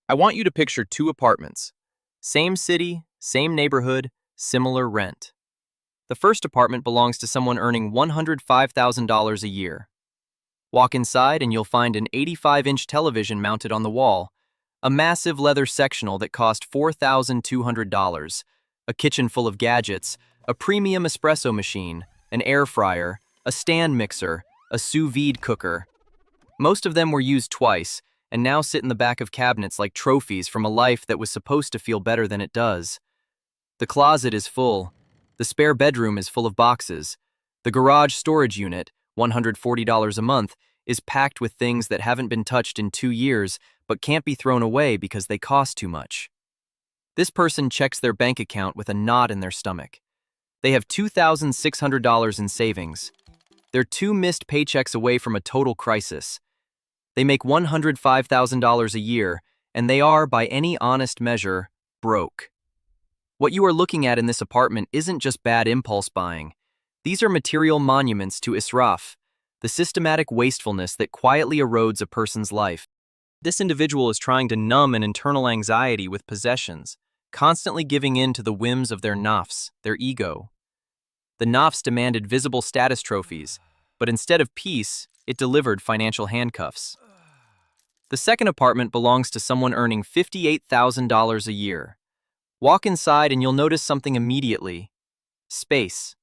I want you to picture two apartments. Same city, same neighborhood, similar rent. The first apartment belongs to someone earning $105,000 a year. Walk inside and you'll find an 85-inch television mounted on the wall, a massive leather sectional that cost $4,200, a kitchen full of gadgets, a premium espresso machine, an air fryer, a stand mixer, a sous vide cooker. Most of them were used twice, and now sit in the back of cabinets like trophies from a life that was supposed to feel better than it does. The closet is full. The spare bedroom is full of boxes. The garage storage unit, $140 a month, is packed with things that haven't been touched in 2 years but can't be thrown away because they cost too much. This person checks their bank account with a knot in their stomach. They have $2,600 in savings. They're 2 missed paychecks away from a total crisis. They make $105,000 a year, and they are, by any honest measure, broke. What you are looking at in this apartment isn't just bad impulse buying. These are material monuments to israf, the systematic wastefulness that quietly erodes a person's life. This individual is trying to numb an internal anxiety with possessions, constantly giving in to the whims of their nafs, their ego. The nafs demanded visible status trophies, but instead of peace, it delivered financial handcuffs. The second apartment belongs to someone earning $58,000 a year. Walk inside and you'll notice something immediately. Space.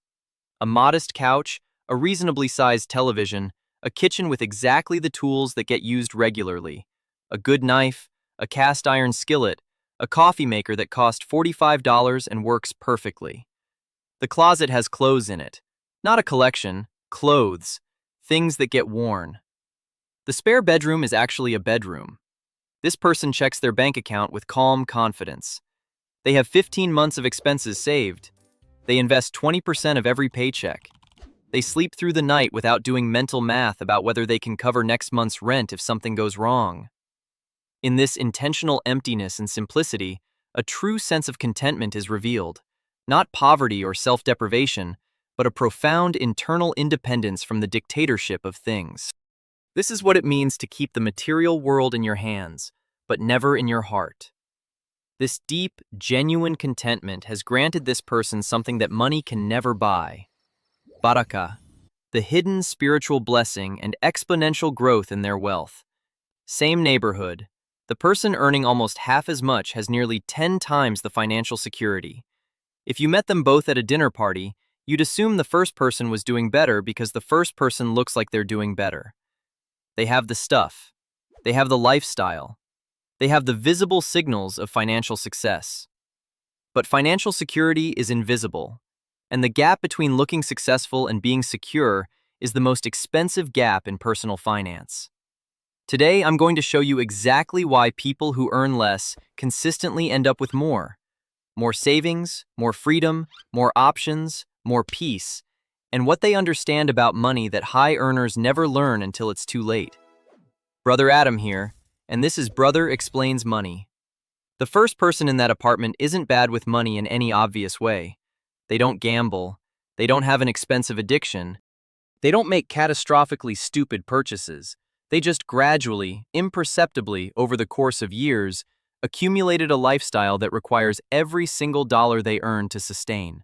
A modest couch, a reasonably sized television, a kitchen with exactly the tools that get used regularly, a good knife, a cast iron skillet, a coffee maker that cost $45 and works perfectly. The closet has clothes in it. Not a collection, clothes, things that get worn. The spare bedroom is actually a bedroom. This person checks their bank account with calm confidence. They have 15 months of expenses saved. They invest 20% of every paycheck. They sleep through the night without doing mental math about whether they can cover next month's rent if something goes wrong. In this intentional emptiness and simplicity, a true sense of contentment is revealed. Not poverty or self-deprivation, but a profound internal independence from the dictatorship of things. This is what it means to keep the material world in your hands, but never in your heart. This deep, genuine contentment has granted this person something that money can never buy. Barakah, the hidden spiritual blessing and exponential growth in their wealth. Same neighborhood. The person earning almost half as much has nearly 10 times the financial security. If you met them both at a dinner party, you'd assume the first person was doing better because the first person looks like they're doing better. They have the stuff. They have the lifestyle. They have the visible signals of financial success. But financial security is invisible, and the gap between looking successful and being secure is the most expensive gap in personal finance. Today, I'm going to show you exactly why people who earn less consistently end up with more. More savings, more freedom, more options, more peace, and what they understand about money that high earners never learn until it's too late. Brother Adam here, and this is Brother Explains Money. The first person in that apartment isn't bad with money in any obvious way. They don't gamble. They don't have an expensive addiction. They don't make catastrophically stupid purchases. They just gradually, imperceptibly, over the course of years, accumulated a lifestyle that requires every single dollar they earn to sustain.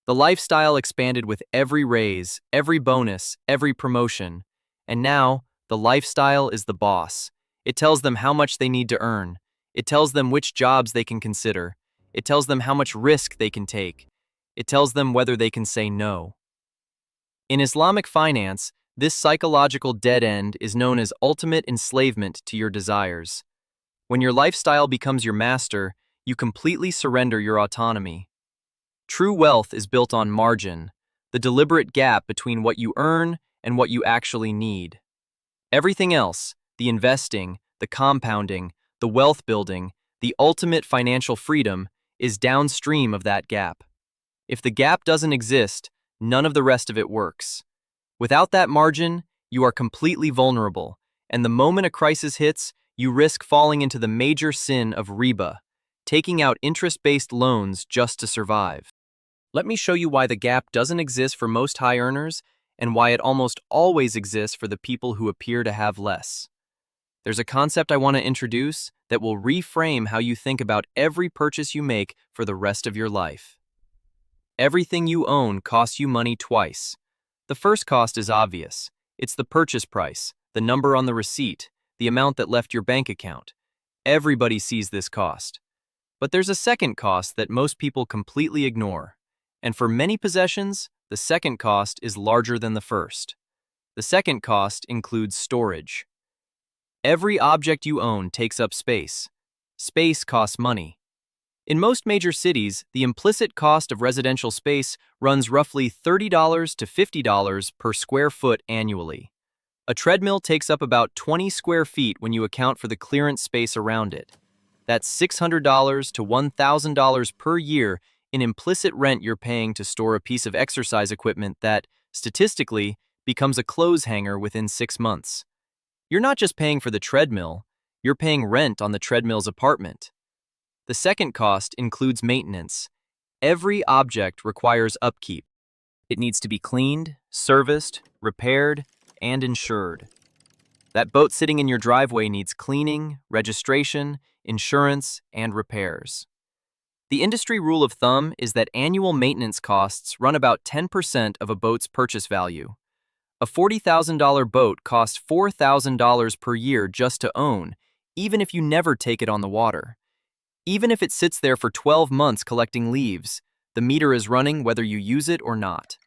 The lifestyle expanded with every raise, every bonus, every promotion, and now the lifestyle is the boss. It tells them how much they need to earn. It tells them which jobs they can consider. It tells them how much risk they can take. It tells them whether they can say no. In Islamic finance, this psychological dead end is known as ultimate enslavement to your desires. When your lifestyle becomes your master, you completely surrender your autonomy. True wealth is built on margin, the deliberate gap between what you earn and what you actually need. Everything else, the investing, the compounding, the wealth building, the ultimate financial freedom, is downstream of that gap. If the gap doesn't exist, none of the rest of it works. Without that margin, you are completely vulnerable, and the moment a crisis hits, you risk falling into the major sin of riba, taking out interest-based loans just to survive. Let me show you why the gap doesn't exist for most high earners and why it almost always exists for the people who appear to have less. There's a concept I want to introduce that will reframe how you think about every purchase you make for the rest of your life. Everything you own costs you money twice. The first cost is obvious. It's the purchase price, the number on the receipt, the amount that left your bank account. Everybody sees this cost. But there's a second cost that most people completely ignore. And for many possessions, the second cost is larger than the first. The second cost includes storage. Every object you own takes up space. Space costs money. In most major cities, the implicit cost of residential space runs roughly $30 to $50 per square foot annually. A treadmill takes up about 20 square feet when you account for the clearance space around it. That's $600 to $1,000 per year in implicit rent you're paying to store a piece of exercise equipment that, statistically, becomes a clothes hanger within 6 months. You're not just paying for the treadmill, you're paying rent on the treadmill's apartment. The second cost includes maintenance. Every object requires upkeep. It needs to be cleaned, serviced, repaired, and insured. That boat sitting in your driveway needs cleaning, registration, insurance, and repairs. The industry rule of thumb is that annual maintenance costs run about 10% of a boat's purchase value. A $40,000 boat costs $4,000 per year just to own, even if you never take it on the water. Even if it sits there for 12 months collecting leaves, the meter is running whether you use it or not.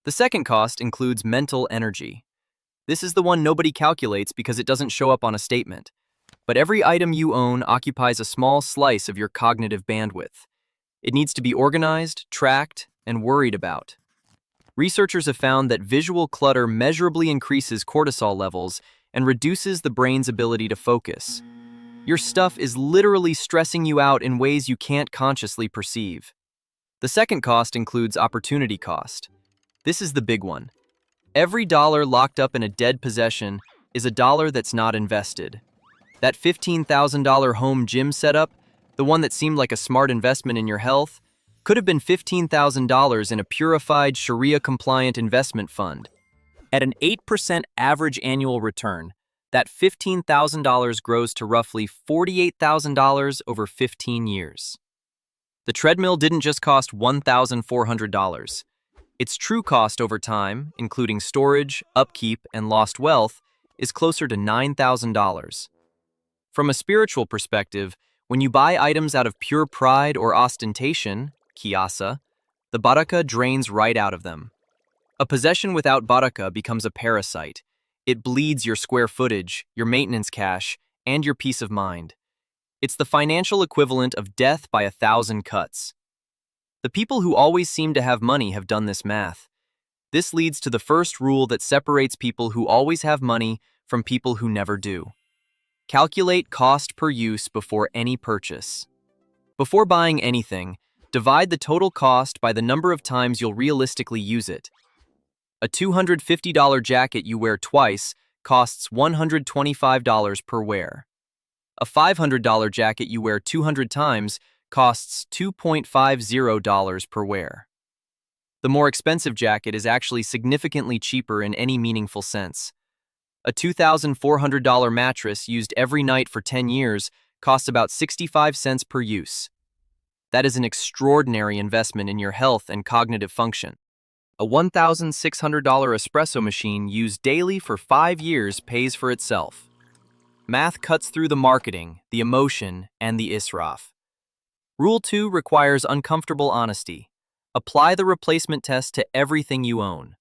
The second cost includes mental energy. This is the one nobody calculates because it doesn't show up on a statement. But every item you own occupies a small slice of your cognitive bandwidth. It needs to be organized, tracked, and worried about. Researchers have found that visual clutter measurably increases cortisol levels and reduces the brain's ability to focus. Your stuff is literally stressing you out in ways you can't consciously perceive. The second cost includes opportunity cost. This is the big one. Every dollar locked up in a dead possession is a dollar that's not invested. That $15,000 home gym setup, the one that seemed like a smart investment in your health, could have been $15,000 in a purified, Sharia-compliant investment fund. At an 8% average annual return, that $15,000 grows to roughly $48,000 over 15 years. The treadmill didn't just cost $1,400. Its true cost over time, including storage, upkeep, and lost wealth, is closer to $9,000. From a spiritual perspective, when you buy items out of pure pride or ostentation, kiasa, the barakah drains right out of them. A possession without barakah becomes a parasite. It bleeds your square footage, your maintenance cash, and your peace of mind. It's the financial equivalent of death by 1,000 cuts. The people who always seem to have money have done this math. This leads to the first rule that separates people who always have money from people who never do. Calculate cost per use before any purchase. Before buying anything, divide the total cost by the number of times you'll realistically use it. A $250 jacket you wear twice costs $125 per wear. A $500 jacket you wear 200 times costs $2.50 per wear. The more expensive jacket is actually significantly cheaper in any meaningful sense. A $2,400 mattress used every night for 10 years costs about 65 cents per use. That is an extraordinary investment in your health and cognitive function. A $1,600 espresso machine used daily for 5 years pays for itself. Math cuts through the marketing, the emotion, and the israf. Rule 2 requires uncomfortable honesty. Apply the replacement test to everything you own.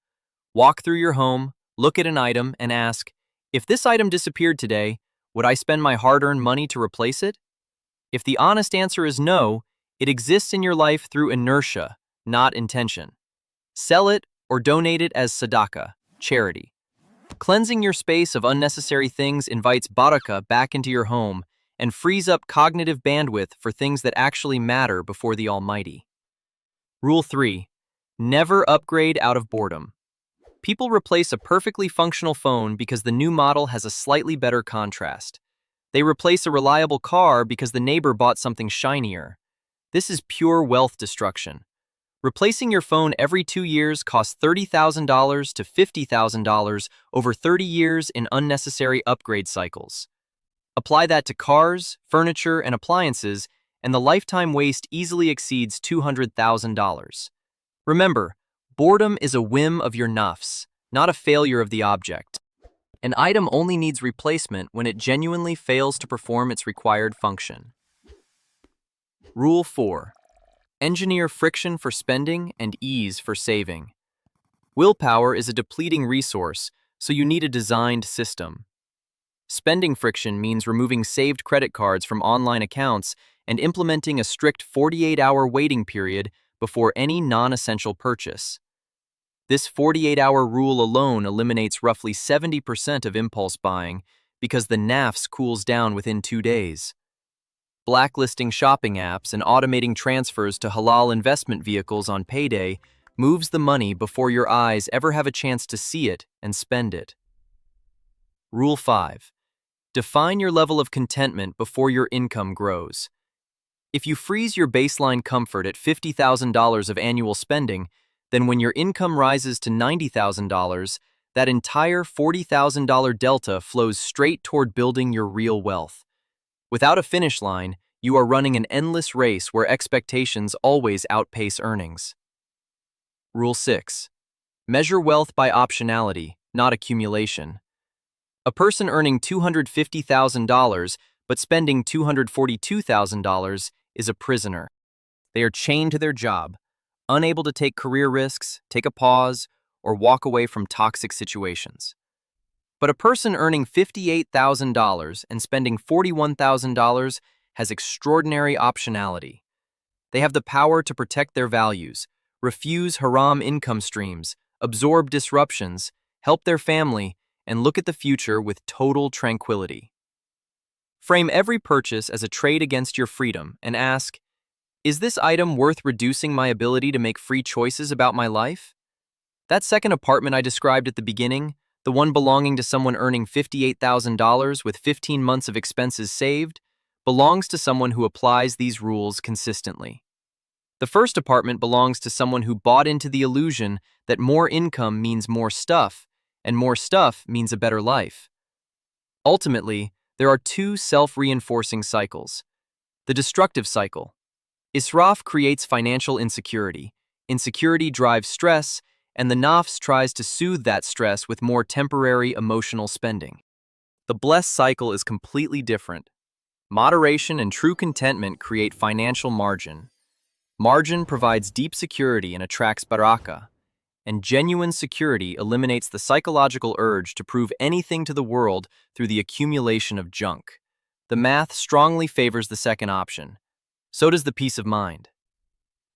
Walk through your home, look at an item, and ask, if this item disappeared today, would I spend my hard-earned money to replace it? If the honest answer is no, it exists in your life through inertia, not intention. Sell it or donate it as sadaqah, charity. Cleansing your space of unnecessary things invites barakah back into your home and frees up cognitive bandwidth for things that actually matter before the Almighty. Rule 3. Never upgrade out of boredom. People replace a perfectly functional phone because the new model has a slightly better contrast. They replace a reliable car because the neighbor bought something shinier. This is pure wealth destruction. Replacing your phone every 2 years costs $30,000 to $50,000 over 30 years in unnecessary upgrade cycles. Apply that to cars, furniture, and appliances, and the lifetime waste easily exceeds $200,000. Remember, boredom is a whim of your nafs, not a failure of the object. An item only needs replacement when it genuinely fails to perform its required function. Rule 4. Engineer friction for spending and ease for saving. Willpower is a depleting resource, so you need a designed system. Spending friction means removing saved credit cards from online accounts and implementing a strict 48-hour waiting period before any non-essential purchase. This 48-hour rule alone eliminates roughly 70% of impulse buying because the Nafs cools down within 2 days. Blacklisting shopping apps and automating transfers to Halal investment vehicles on payday moves the money before your eyes ever have a chance to see it and spend it. Rule 5. Define your level of contentment before your income grows. If you freeze your baseline comfort at $50,000 of annual spending, then when your income rises to $90,000, that entire $40,000 delta flows straight toward building your real wealth. Without a finish line, you are running an endless race where expectations always outpace earnings. Rule 6. Measure wealth by optionality, not accumulation. A person earning $250,000 but spending $242,000 is a prisoner. They are chained to their job, unable to take career risks, take a pause, or walk away from toxic situations. But a person earning $58,000 and spending $41,000 has extraordinary optionality. They have the power to protect their values, refuse haram income streams, absorb disruptions, help their family, and look at the future with total tranquility. Frame every purchase as a trade against your freedom and ask, is this item worth reducing my ability to make free choices about my life? That second apartment I described at the beginning, the one belonging to someone earning $58,000 with 15 months of expenses saved, belongs to someone who applies these rules consistently. The first apartment belongs to someone who bought into the illusion that more income means more stuff, and more stuff means a better life. Ultimately, there are two self-reinforcing cycles. The destructive cycle. Israf creates financial insecurity. Insecurity drives stress, and the Nafs tries to soothe that stress with more temporary emotional spending. The blessed cycle is completely different. Moderation and true contentment create financial margin. Margin provides deep security and attracts Barakah, and genuine security eliminates the psychological urge to prove anything to the world through the accumulation of junk. The math strongly favors the second option. So does the peace of mind.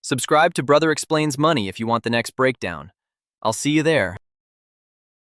Subscribe to Brother Explains Money if you want the next breakdown. I'll see you there.